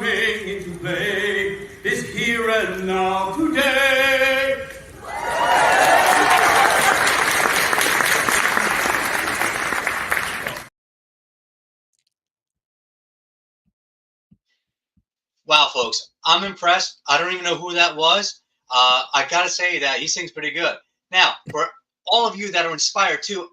coming into play is here and now today. Wow, folks, I'm impressed. I don't even know who that was. I gotta say that he sings pretty good. Now, for all of you that are inspired too,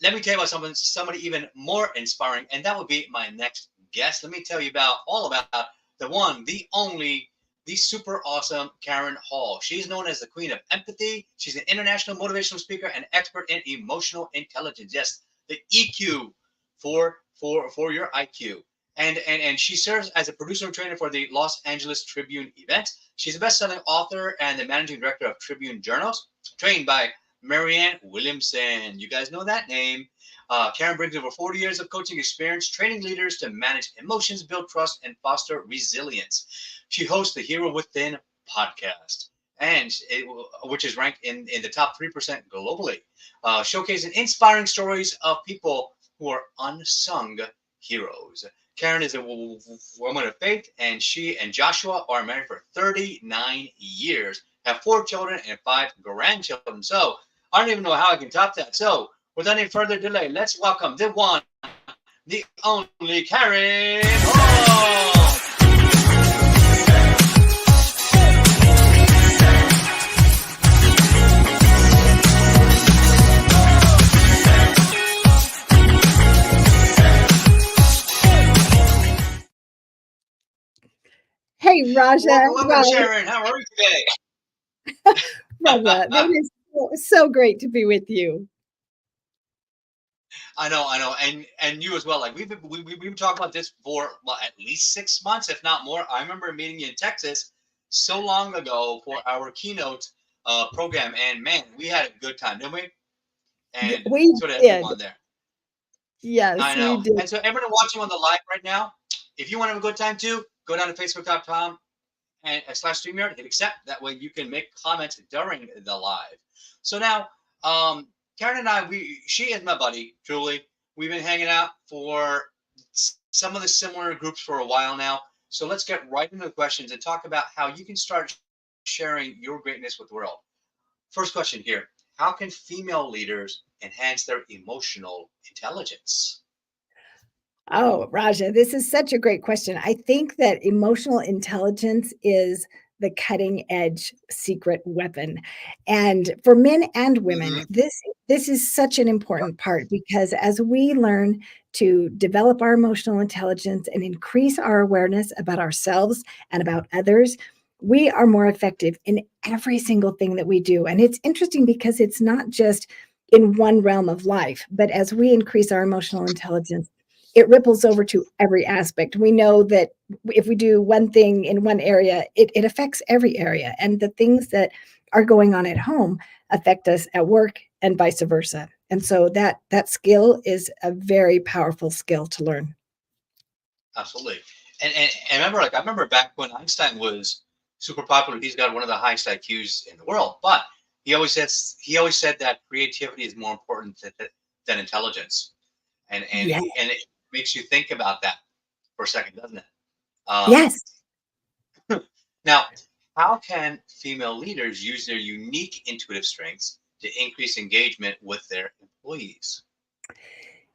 let me tell you about somebody even more inspiring, and that would be my next guest. Let me tell you all about the one, the only, the super awesome Karen Hall. She's known as the Queen of Empathy. She's an international motivational speaker and expert in emotional intelligence. Yes, the EQ for your IQ. And she serves as a producer and trainer for the Los Angeles Tribune event. She's a best-selling author and the managing director of Tribune Journals, trained by Marianne Williamson. You guys know that name. Karen brings over 40 years of coaching experience, training leaders to manage emotions, build trust, and foster resilience. She hosts the Hero Within podcast, which is ranked in the top 3% globally, showcasing inspiring stories of people who are unsung heroes. Karen is a woman of faith, and she and Joshua are married for 39 years, have 4 children and 5 grandchildren. So I don't even know how I can top that. So without any further delay, let's welcome the one, the only Karen Hall. Hey, Raja. Welcome, Sharon. How are you today? Raja, that is so great to be with you. I know, and you as well. Like we've been talking about this for at least 6 months, if not more. I remember meeting you in Texas so long ago for our keynote program, and man, we had a good time, didn't we? And we so did did. everyone there. Yes, I know. we did. And so everyone watching on the live right now, if you want to have a good time too, go down to facebook.com and /StreamYard, hit accept. That way you can make comments during the live. So now, Karen and I, she is my buddy, Julie. We've been hanging out for some of the similar groups for a while now. So let's get right into the questions and talk about how you can start sharing your greatness with the world. First question here. How can female leaders enhance their emotional intelligence? Oh, Raja, this is such a great question. I think that emotional intelligence is the cutting edge secret weapon. And for men and women, this is such an important part, because as we learn to develop our emotional intelligence and increase our awareness about ourselves and about others, we are more effective in every single thing that we do. And it's interesting because it's not just in one realm of life, but as we increase our emotional intelligence, it ripples over to every aspect. We know that if we do one thing in one area, it affects every area. And the things that are going on at home affect us at work and vice versa. And so that skill is a very powerful skill to learn. Absolutely. And I remember back when Einstein was super popular, he's got one of the highest IQs in the world, but he always said that creativity is more important than intelligence. And it makes you think about that for a second, doesn't it? Yes. Now, how can female leaders use their unique intuitive strengths to increase engagement with their employees?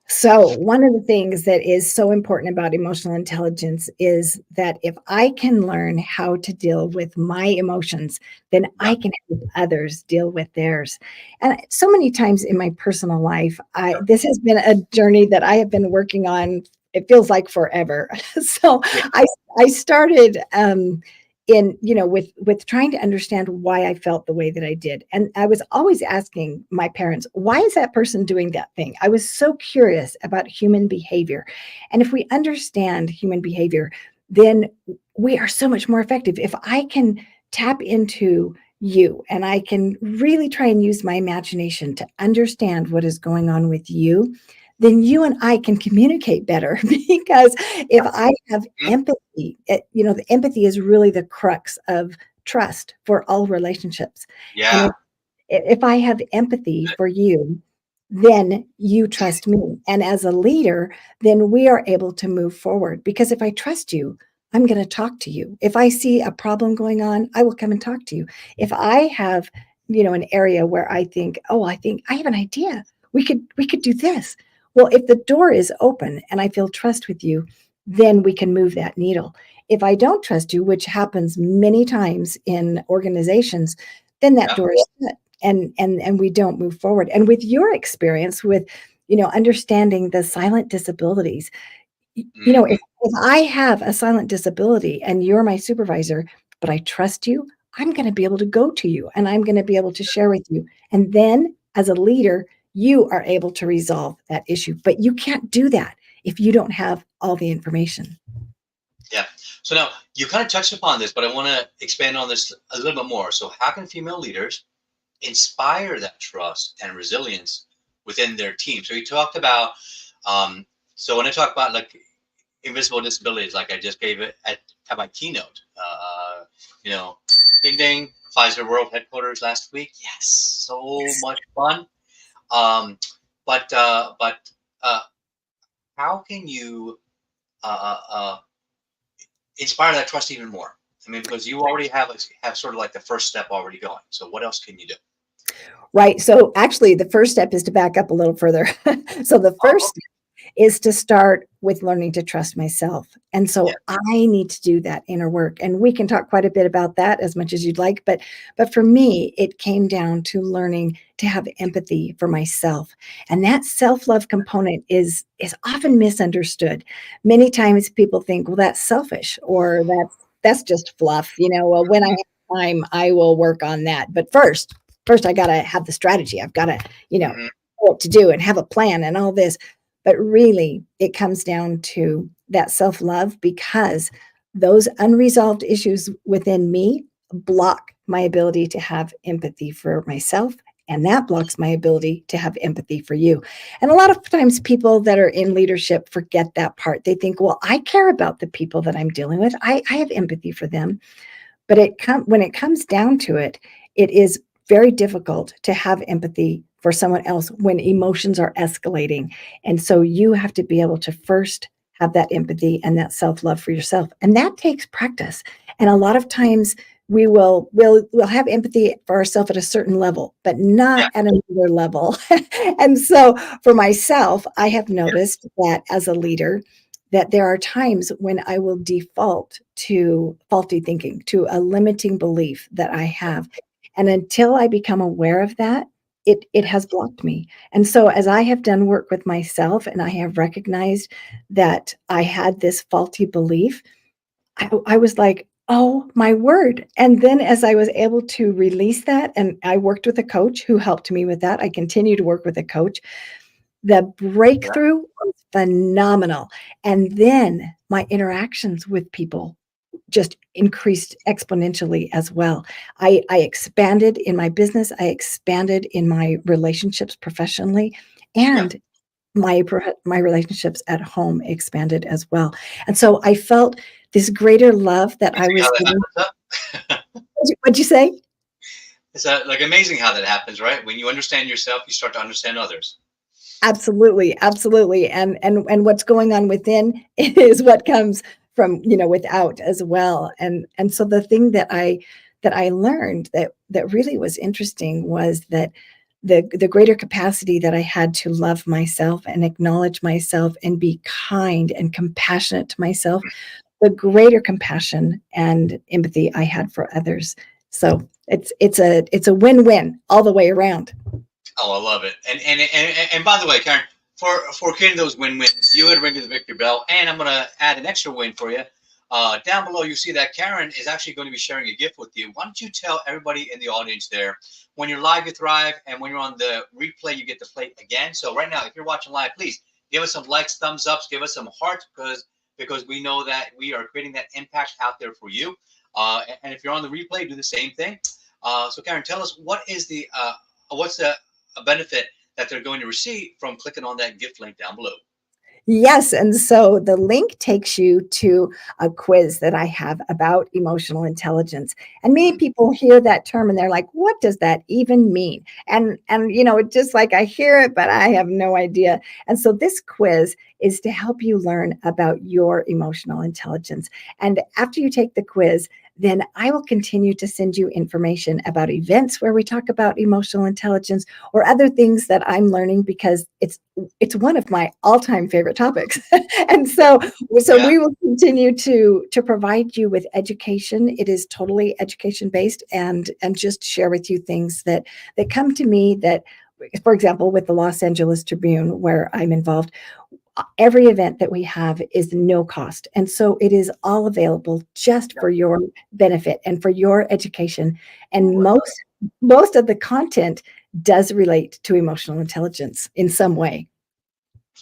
So one of the things that is so important about emotional intelligence is that if I can learn how to deal with my emotions, then I can help others deal with theirs. And so many times in my personal life, this has been a journey that I have been working on, it feels like forever. So I started with trying to understand why I felt the way that I did. And I was always asking my parents, why is that person doing that thing? I was so curious about human behavior. And if we understand human behavior, then we are so much more effective. If I can tap into you and I can really try and use my imagination to understand what is going on with you, then you and I can communicate better, because if I have empathy, the empathy is really the crux of trust for all relationships. Yeah. And if I have empathy for you, then you trust me. And as a leader, then we are able to move forward, because if I trust you, I'm going to talk to you. If I see a problem going on, I will come and talk to you. If I have, an area where I think, oh, I think I have an idea. We could do this. Well, if the door is open and I feel trust with you, then we can move that needle. If I don't trust you, which happens many times in organizations, then that Yeah. door is shut and we don't move forward. And with your experience with, understanding the silent disabilities, if I have a silent disability and you're my supervisor, but I trust you, I'm going to be able to go to you and I'm going to be able to share with you. And then as a leader, you are able to resolve that issue. But you can't do that if you don't have all the information. Yeah. So now you kind of touched upon this, but I want to expand on this a little bit more. So how can female leaders inspire that trust and resilience within their team? So you talked about, so when I talk about like invisible disabilities, like I just gave it at my keynote, ding ding, Pfizer World Headquarters last week. Yes, so much fun. But how can you inspire that trust even more? I mean, because you already have sort of like the first step already going. So what else can you do? Right. So actually, the first step is to back up a little further. So the first step is to start with learning to trust myself. And so I need to do that inner work. And we can talk quite a bit about that as much as you'd like. But for me, it came down to learning to have empathy for myself. And that self-love component is often misunderstood. Many times people think, well, that's selfish, or that's just fluff. Well, when I have time, I will work on that. But first I got to have the strategy. I've got to, know what to do and have a plan and all this. But really, it comes down to that self-love, because those unresolved issues within me block my ability to have empathy for myself. And that blocks my ability to have empathy for you. And a lot of times people that are in leadership forget that part. They think, well, I care about the people that I'm dealing with. I have empathy for them. But when it comes down to it, it is very difficult to have empathy for someone else when emotions are escalating. And so you have to be able to first have that empathy and that self-love for yourself. And that takes practice. And a lot of times we'll have empathy for ourselves at a certain level, but not at another level. And so for myself, I have noticed that as a leader, that there are times when I will default to faulty thinking, to a limiting belief that I have. And until I become aware of that, it has blocked me. And so as I have done work with myself and I have recognized that I had this faulty belief, I was like, oh my word. And then as I was able to release that, and I worked with a coach who helped me with that, I continue to work with a coach. The breakthrough was phenomenal. And then my interactions with people just increased exponentially as well. I expanded in my business. I expanded in my relationships professionally, and my relationships at home expanded as well. And so I felt this greater love that I was getting. What'd you say? It's like amazing how that happens, right? When you understand yourself, you start to understand others. Absolutely, absolutely. And what's going on within is what comes from, without as well. And so the thing that I learned that really was interesting was that the greater capacity that I had to love myself and acknowledge myself and be kind and compassionate to myself, the greater compassion and empathy I had for others. So it's a win-win all the way around. Oh, I love it. And by the way, Karen, for creating those win-wins, you had ring the victory bell, and I'm going to add an extra win for you. Down below, you see that Karen is actually going to be sharing a gift with you. Why don't you tell everybody in the audience there, when you're live, you thrive, and when you're on the replay, you get to play again. So right now, if you're watching live, please give us some likes, thumbs ups, give us some hearts, because we know that we are creating that impact out there for you. And if you're on the replay, do the same thing. So Karen, tell us what's the benefit that they're going to receive from clicking on that gift link down below. Yes. And so the link takes you to a quiz that I have about emotional intelligence. And many people hear that term and they're like, what does that even mean? And just like I hear it, but I have no idea. And so this quiz is to help you learn about your emotional intelligence. And after you take the quiz, then I will continue to send you information about events where we talk about emotional intelligence or other things that I'm learning, because it's one of my all-time favorite topics. And so Yeah. we will continue to provide you with education. It is totally education based, and just share with you things that come to me that, for example, with the Los Angeles Tribune, where I'm involved, every event that we have is no cost. And so it is all available just for your benefit and for your education. And most of the content does relate to emotional intelligence in some way.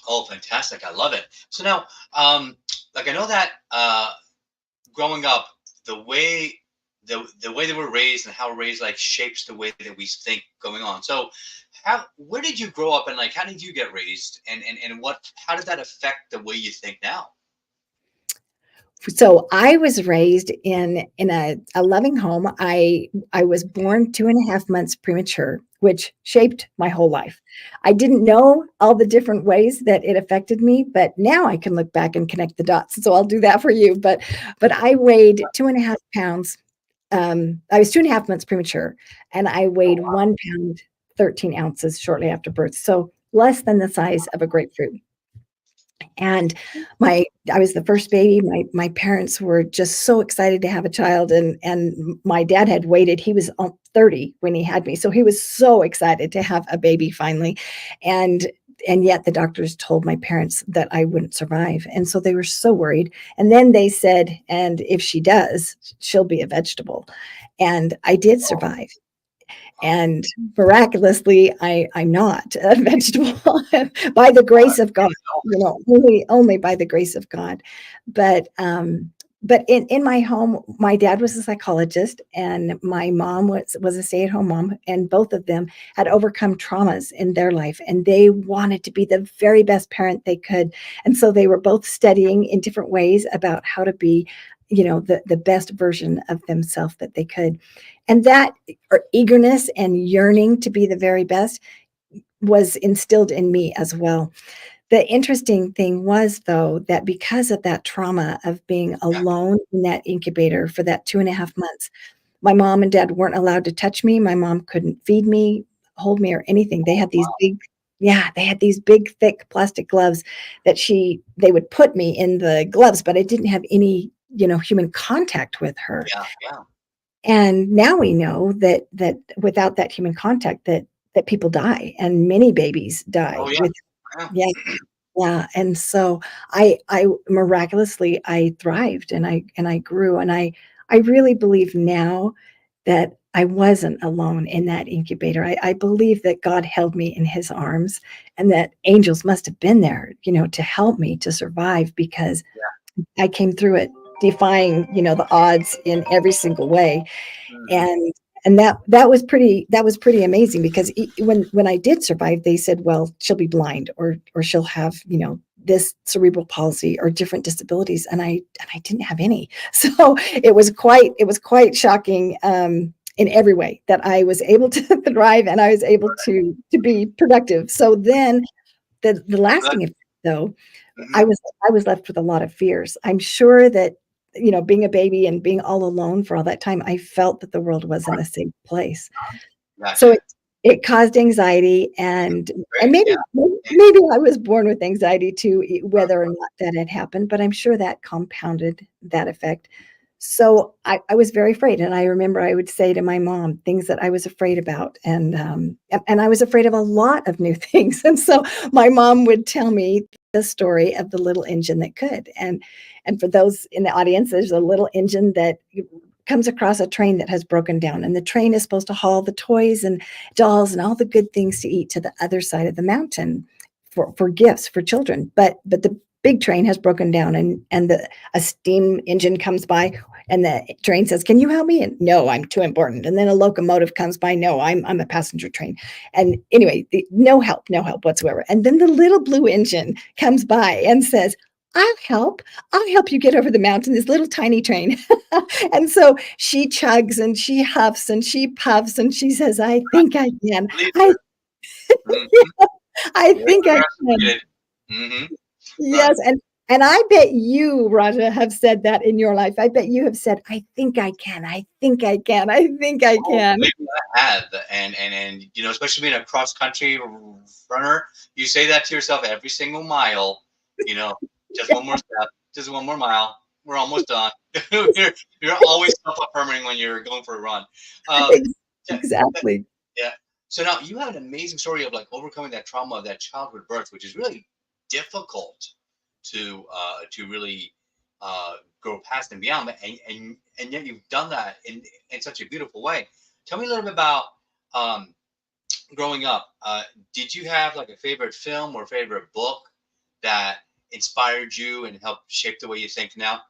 Oh, fantastic. I love it. So now, like I know that growing up, the way the way that we're raised and how we're raised like shapes the way that we think going on. So where did you grow up, and like how did you get raised, and how did that affect the way you think now? So I was raised in a loving home. I was born 2.5 months premature, which shaped my whole life. I didn't know all the different ways that it affected me, but now I can look back and connect the dots. So I'll do that for you. But I weighed 2.5 pounds. I was 2.5 months premature, and I Oh weighed wow. 1 pound 13 ounces shortly after birth. So less than the size of a grapefruit. And I was the first baby. My parents were just so excited to have a child, and my dad had waited. He was 30 when he had me. So he was so excited to have a baby finally. And yet the doctors told my parents that I wouldn't survive. And so they were so worried. And then they said, and if she does, she'll be a vegetable. And I did survive. And miraculously, I'm not a vegetable by the grace of God, only by the grace of God. But in my home, my dad was a psychologist and my mom was a stay-at-home mom, and both of them had overcome traumas in their life, and they wanted to be the very best parent they could. And so they were both studying in different ways about how to be, the best version of themselves that they could. And that eagerness and yearning to be the very best was instilled in me as well. The interesting thing was, though, that because of that trauma of being Yeah. alone in that incubator for that 2.5 months, my mom and dad weren't allowed to touch me. My mom couldn't feed me, hold me, or anything. They had these big, thick plastic gloves that they would put me in the gloves, but I didn't have any, human contact with her. Yeah. Yeah. And now we know that without that human contact, that people die, and many babies die Oh yeah. with, Yeah. yeah, yeah. And so I miraculously I thrived, and I grew, and I really believe now that I wasn't alone in that incubator. I believe that God held me in his arms, and that angels must have been there, to help me to survive, because I came through it defying, the odds in every single way. Mhm. And that was pretty amazing, because when I did survive, they said, well, she'll be blind, or she'll have, this cerebral palsy or different disabilities, and I didn't have any. So it was quite shocking, in every way, that I was able to thrive, and I was able to be productive. So then the Good. lasting effect, though, I Mhm. was I was left with a lot of fears. I'm sure that, being a baby and being all alone for all that time, I felt that the world wasn't a safe place. So Gotcha. it caused anxiety, and Great. maybe Yeah. maybe I was born with anxiety too, whether or not that had happened, but I'm sure that compounded that effect. So I was very afraid, and I remember I would say to my mom things that I was afraid about, and I was afraid of a lot of new things. And so my mom would tell me the story of the little engine that could. And for those in the audience, there's a little engine that comes across a train that has broken down, and the train is supposed to haul the toys and dolls and all the good things to eat to the other side of the mountain for gifts for children. But the big train has broken down, and a steam engine comes by, and the train says, "Can you help me?" And no, I'm too important. And then a locomotive comes by. No, I'm a passenger train. And anyway, no help whatsoever. And then the little blue engine comes by and says, I'll help you get over the mountain, this little tiny train." And so she chugs and she huffs and she puffs and she says, "I think I can. Believe I her. Mhm. I Very think I can." frustrated. Mhm. Right. Yes, and I bet you, Raja, have said that in your life. I bet you have said, "I think I can. I think I can. I think I Oh, can." believe me, I have, and you know, especially being a cross country runner, you say that to yourself every single mile. You know, just one more step, just one more mile. We're almost done. You're always self-affirming when you're going for a run. Um, Ex yeah, exactly. yeah. So now you have an amazing story of like overcoming that trauma of that childhood birth, which is really difficult to really uh, go past and beyond. And yet you've done that in such a beautiful way. Tell me a little bit about um, growing up. Did you have like a favorite film or favorite book that inspired you and helped shape the way you think now?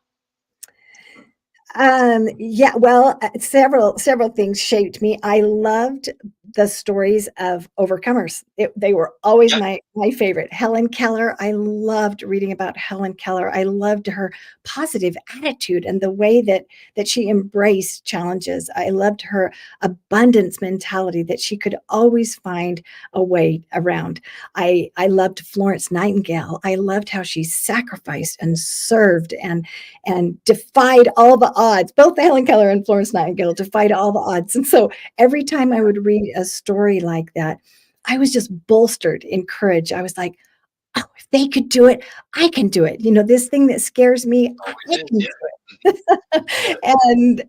Yeah, well, several things shaped me. I loved the stories of overcomers. They were always Yep. my favorite. Helen Keller, I loved reading about Helen Keller. I loved her positive attitude and the way that she embraced challenges. I loved her abundance mentality that she could always find a way around. I loved Florence Nightingale. I loved how she sacrificed and served and defied all the odds. Both Helen Keller and Florence Nightingale defied all the odds. And so every time I would read a story like that, I was just bolstered in courage. I was like, oh, if they could do it, I can do it. This thing that scares me, I Always is. can do Yeah. it. Yeah.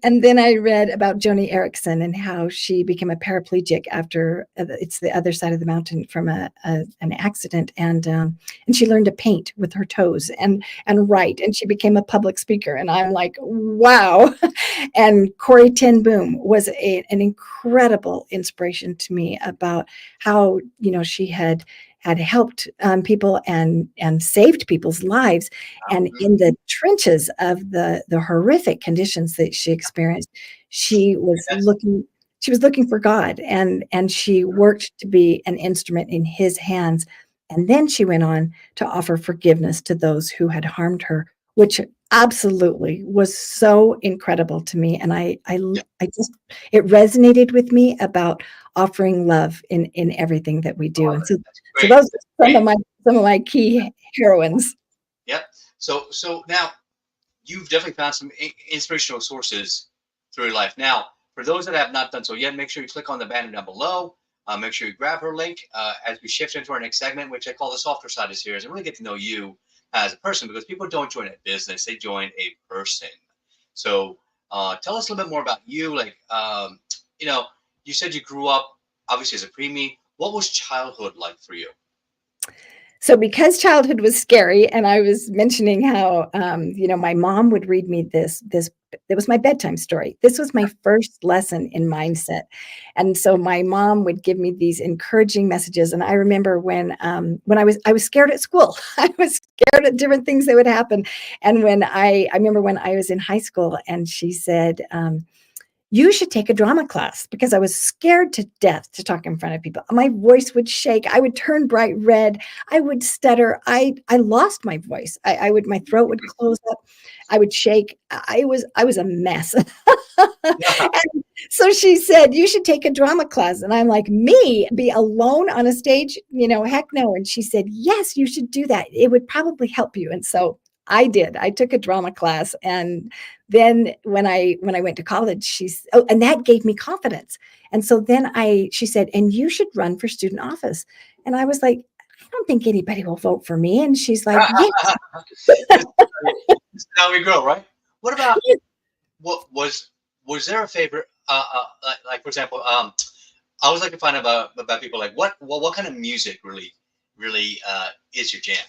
And then I read about Joni Eareckson and how she became a paraplegic after it's the other side of the mountain from an accident, and she learned to paint with her toes and write, and she became a public speaker. And I'm like, wow. And Corrie Ten Boom was an incredible inspiration to me about how she had helped people and saved people's lives. And Mhm. in the trenches of the horrific conditions that she experienced, she was That's looking she was looking for God, and she worked to be an instrument in his hands. And then she went on to offer forgiveness to those who had harmed her, which absolutely was so incredible to me. And yeah. I just it resonated with me about offering love in everything that we do. And That's so great. those That's are great. some of my key heroines. Yep. So now you've definitely found some inspirational sources through your life. Now, for those that have not done so yet, make sure you click on the banner down below. Make sure you grab her link as we shift into our next segment, which I call the softer side of series, and really get to know you as a person, because people don't join a business; they join a person. So, tell us a little bit more about you. Like, you know, you said you grew up obviously as a preemie. What was childhood like for you? So because childhood was scary, and I was mentioning how, my mom would read me this it was my bedtime story. This was my first lesson in mindset. And so my mom would give me these encouraging messages. And I remember when I was scared at school. I was scared at different things that would happen. And when I remember when I was in high school, and she said, you should take a drama class, because I was scared to death to talk in front of people. My voice would shake. I would turn bright red. I would stutter. I lost my voice. My throat would close up. I would shake. I was a mess. And so she said, you should take a drama class. And I'm like, me be alone on a stage? Heck no. And she said, yes, you should do that. It would probably help you. And so I did. I took a drama class, and then when I went to college, and that gave me confidence. And so then she said, and you should run for student office. And I was like, I don't think anybody will vote for me. And she's like, yes. this, this is how we grow, right? What about what was there a favorite? Like for example, I always like to find out about people like what kind of music really is your jam?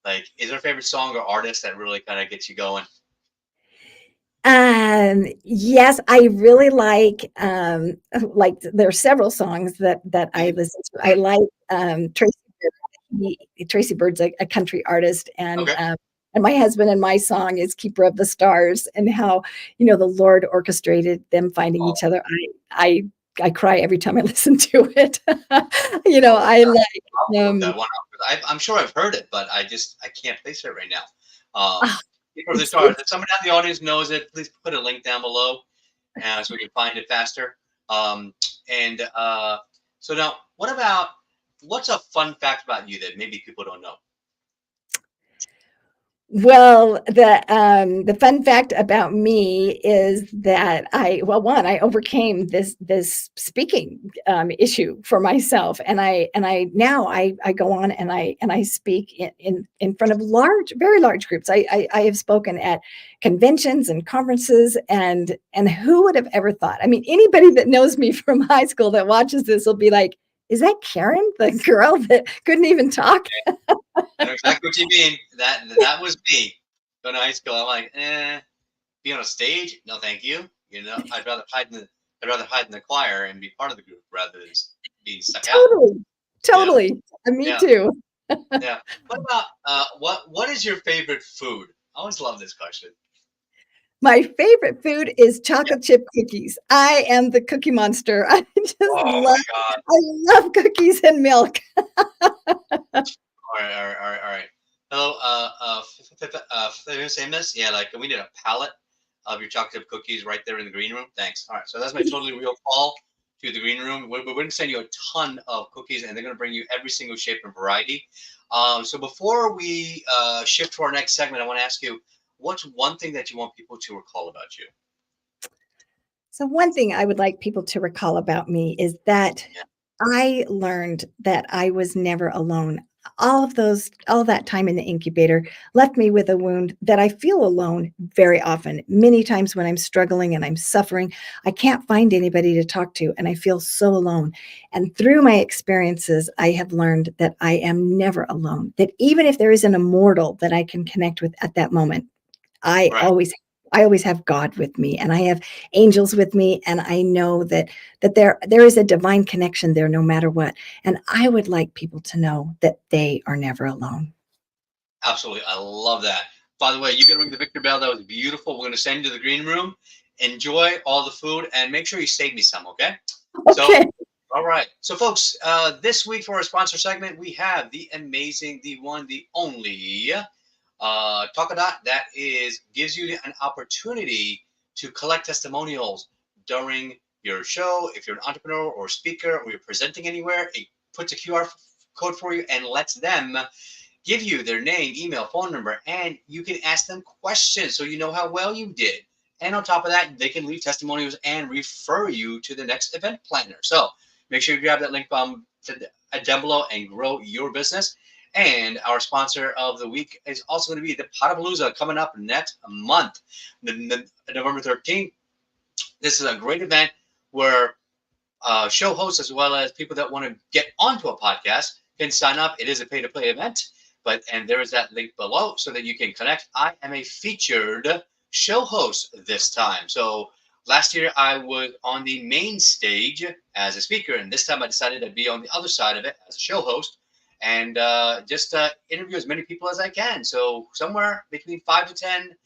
Like, is there a favorite song or artist that really kind of gets you going? Yes, I really like there are several songs that I Mhm. listen to. I like Tracy Bird. Tracy Bird's a country artist, Okay. and my husband, and my song is Keeper of the Stars, and how the Lord orchestrated them finding Oh, each other. I I cry every time I listen to it. oh, I I'll like look that one up. I'm sure I've heard it, but I can't place it right now. ah, Keeper of the it's Stars. If somebody in the audience knows it, please put a link down below so we can find it faster. Um, and so now, what's a fun fact about you that maybe people don't know? Well, the fun fact about me is that I overcame this speaking issue for myself, and I go on and I speak in front of very large groups. I have spoken at conventions and conferences, and who would have ever thought? I mean, anybody that knows me from high school that watches this will be like, "Is that Karen, the girl that couldn't even talk?" I know exactly what you mean. That was me. Going to high school, I'm like, be on a stage? No, thank you. I'd rather hide in the choir and be part of the group rather than be stuck out. Totally. Me Yeah. too. Yeah. What about what is your favorite food? I always love this question. My favorite food is chocolate chip cookies. I am the cookie monster. I just My God. I love cookies and milk. All right. Hello, famous. Yeah, like we need a pallet of your chocolate chip cookies right there in the green room. Thanks. All right, so that's my totally real call to the green room. We're going to send you a ton of cookies, and they're going to bring you every single shape and variety. So before we shift to our next segment, I want to ask you, what's one thing that you want people to recall about you? So one thing I would like people to recall about me is that I learned that I was never alone. All that time in the incubator left me with a wound that I feel alone very often. Many times when I'm struggling and I'm suffering, I can't find anybody to talk to, and I feel so alone. And through my experiences, I have learned that I am never alone, that even if there isn't a mortal that I can connect with at that moment, I Right. always have God with me, and I have angels with me, and I know that there is a divine connection there no matter what. And I would like people to know that they are never alone. Absolutely. I love that. By the way, you can ring the Victor Bell. That was beautiful. We're going to send you to the green room. Enjoy all the food and make sure you save me some, okay? Okay. So, all right. So, folks, this week for our sponsor segment, we have the amazing, the one, the only Talkadot that gives you an opportunity to collect testimonials during your show. If you're an entrepreneur or speaker or you're presenting anywhere, it puts a QR code for you and lets them give you their name, email, phone number, and you can ask them questions so you know how well you did. And on top of that, they can leave testimonials and refer you to the next event planner. So make sure you grab that link down below and grow your business. And our sponsor of the week is also going to be the Potapalooza coming up next month, November 13th. This is a great event where show hosts as well as people that want to get onto a podcast can sign up. It is a pay-to-play event, and there is that link below so that you can connect. I am a featured show host this time. So last year I was on the main stage as a speaker, and this time I decided to be on the other side of it as a show host and just interview as many people as I can. So somewhere between 5 to 10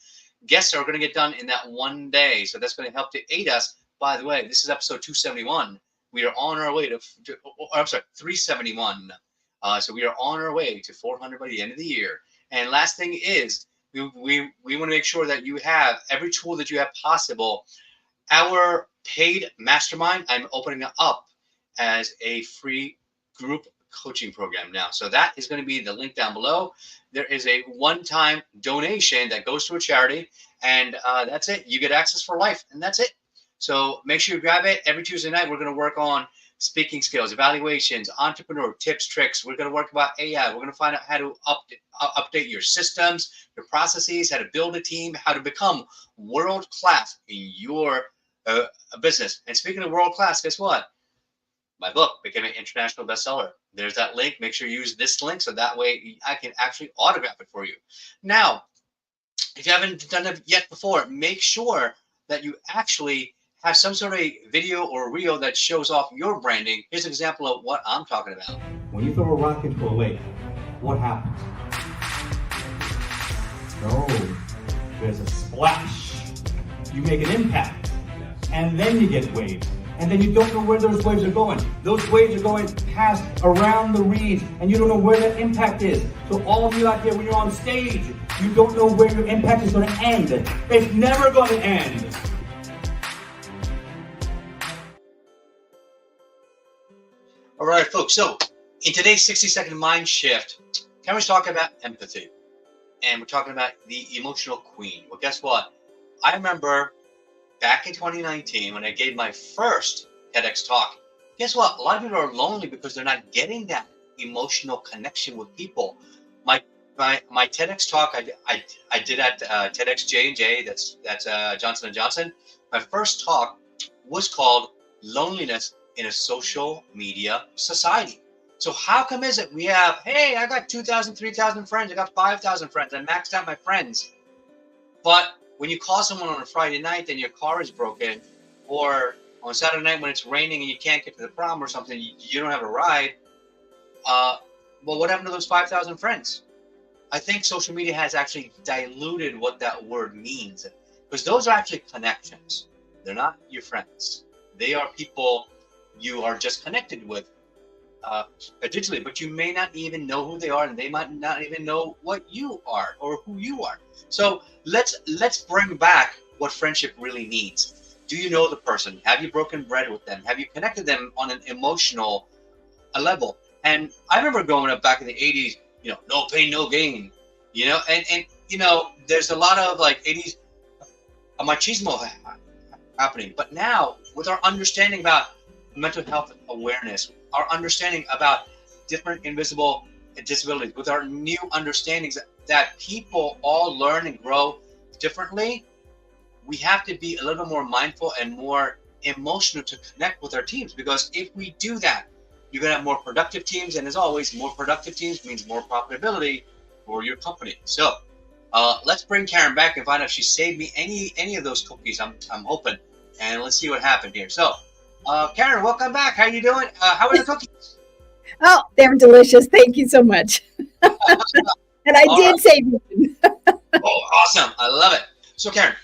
guests are going to get done in that one day. So that's going to help to aid us. By the way, this is episode 271. We are on our way to 371. So we are on our way to 400 by the end of the year. And last thing is, we want to make sure that you have every tool that you have possible. Our paid mastermind, I'm opening it up as a free group coaching program now. So that is going to be the link down below. There is a one-time donation that goes to a charity, and that's it. You get access for life, and that's it. So make sure you grab it. Every Tuesday night, we're going to work on speaking skills, evaluations, entrepreneur tips, tricks. We're going to work about AI. We're going to find out how to update your systems, your processes, how to build a team, how to become world-class in your business. And speaking of world-class, guess what? My book became an international bestseller. There's that link. Make sure you use this link so that way I can actually autograph it for you. Now, if you haven't done it yet before, make sure that you actually have some sort of video or reel that shows off your branding. Here's an example of what I'm talking about. When you throw a rock into a lake, what happens? No, there's a splash. You make an impact, and then you get waves. And then you don't know where those waves are going. Those waves are going past around the reeds, and you don't know where that impact is. So all of you out there, when you're on stage, you don't know where your impact is going to end. It's never going to end. All right, folks. So in today's 60-second mind shift, Karen's talking about empathy. and we're talking about the emotional queen. Well, guess what? I remember back in 2019 when I gave my first TEDx talk. Guess what? A lot of people are lonely because they're not getting that emotional connection with people. My TEDx talk I did at TEDx J&J. That's Johnson & Johnson. My first talk was called Loneliness in a Social Media Society. So how come is it we have, hey, I got 2,000, 3,000 friends, I got 5,000 friends, I maxed out my friends. But when you call someone on a Friday night and your car is broken, or on Saturday night when it's raining and you can't get to the prom or something, you don't have a ride, well, what happened to those 5,000 friends? I think social media has actually diluted what that word means, because those are actually connections. They're not your friends. They are people you are just connected with digitally, but you may not even know who they are, and they might not even know what you are or who you are. So let's bring back what friendship really means. Do you know the person? Have you broken bread with them? Have you connected them on an emotional level? And I remember growing up back in the 80s, no pain, no gain, and there's a lot of like 80s machismo happening. But now, with our understanding about mental health awareness, our understanding about different invisible disabilities, with our new understandings that people all learn and grow differently, we have to be a little bit more mindful and more emotional to connect with our teams. Because if we do that, you're going to have more productive teams. And as always, more productive teams means more profitability for your company. So let's bring Karen back and find out if she saved me any of those cookies. I'm hoping. And let's see what happened here. So Karen, welcome back. How are you doing? How are the cookies? Oh, they're delicious. Thank you so much. And I did save you. Oh, awesome. I love it. So Karen,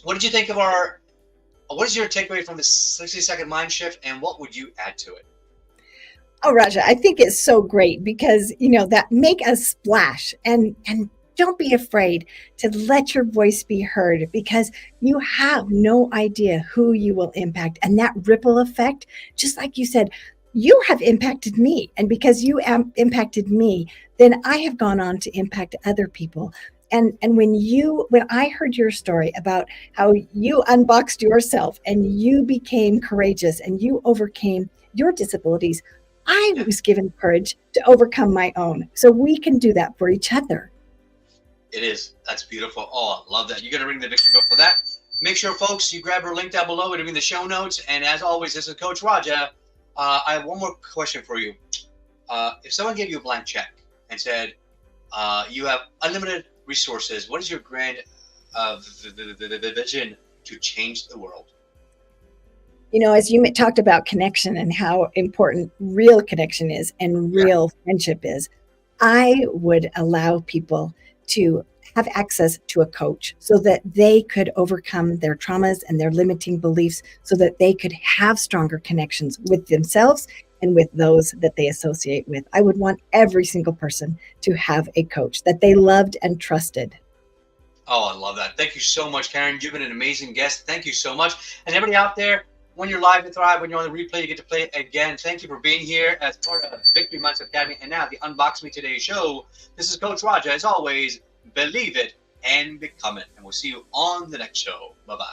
what did you think of what is your takeaway from the 60-second mind shift, and what would you add to it? Oh, Raja, I think it's so great because, that make a splash and don't be afraid to let your voice be heard, because you have no idea who you will impact. And that ripple effect, just like you said, you have impacted me. And because you impacted me, then I have gone on to impact other people. And when I heard your story about how you unboxed yourself and you became courageous and you overcame your disabilities, I was given courage to overcome my own. So we can do that for each other. It is. That's beautiful. Oh, I love that. You're going to ring the victory bell for that. Make sure, folks, you grab her link down below. It'll be in the show notes. And as always, this is Coach Raja. I have one more question for you. If someone gave you a blank check and said, you have unlimited resources, what is your grand vision to change the world? As you talked about connection and how important real connection is and real friendship is, I would allow people to have access to a coach so that they could overcome their traumas and their limiting beliefs, so that they could have stronger connections with themselves and with those that they associate with. I would want every single person to have a coach that they loved and trusted. Oh, I love that. Thank you so much, Karen. You've been an amazing guest. Thank you so much. And everybody out there, when you're live and thrive, when you're on the replay, you get to play it again. Thank you for being here as part of Victory Mindset Academy. And now the Unbox Me Today show. This is Coach Raja. As always, believe it and become it. And we'll see you on the next show. Bye-bye.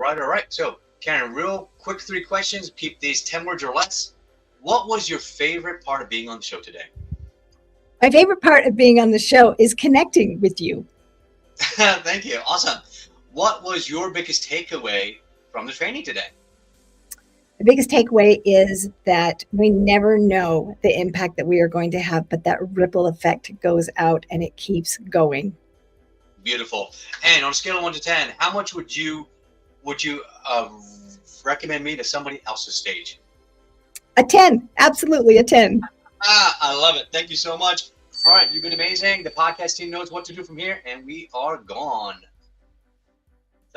All right. So, Karen, real quick 3 questions. Keep these 10 words or less. What was your favorite part of being on the show today? My favorite part of being on the show is connecting with you. Thank you. Awesome. What was your biggest takeaway from the training today? The biggest takeaway is that we never know the impact that we are going to have, but that ripple effect goes out and it keeps going. Beautiful. And on a scale of 1 to 10, how much would you recommend me to somebody else's stage? A 10. Absolutely a 10. I love it. Thank you so much. All right. You've been amazing. The podcast team knows what to do from here, and we are gone.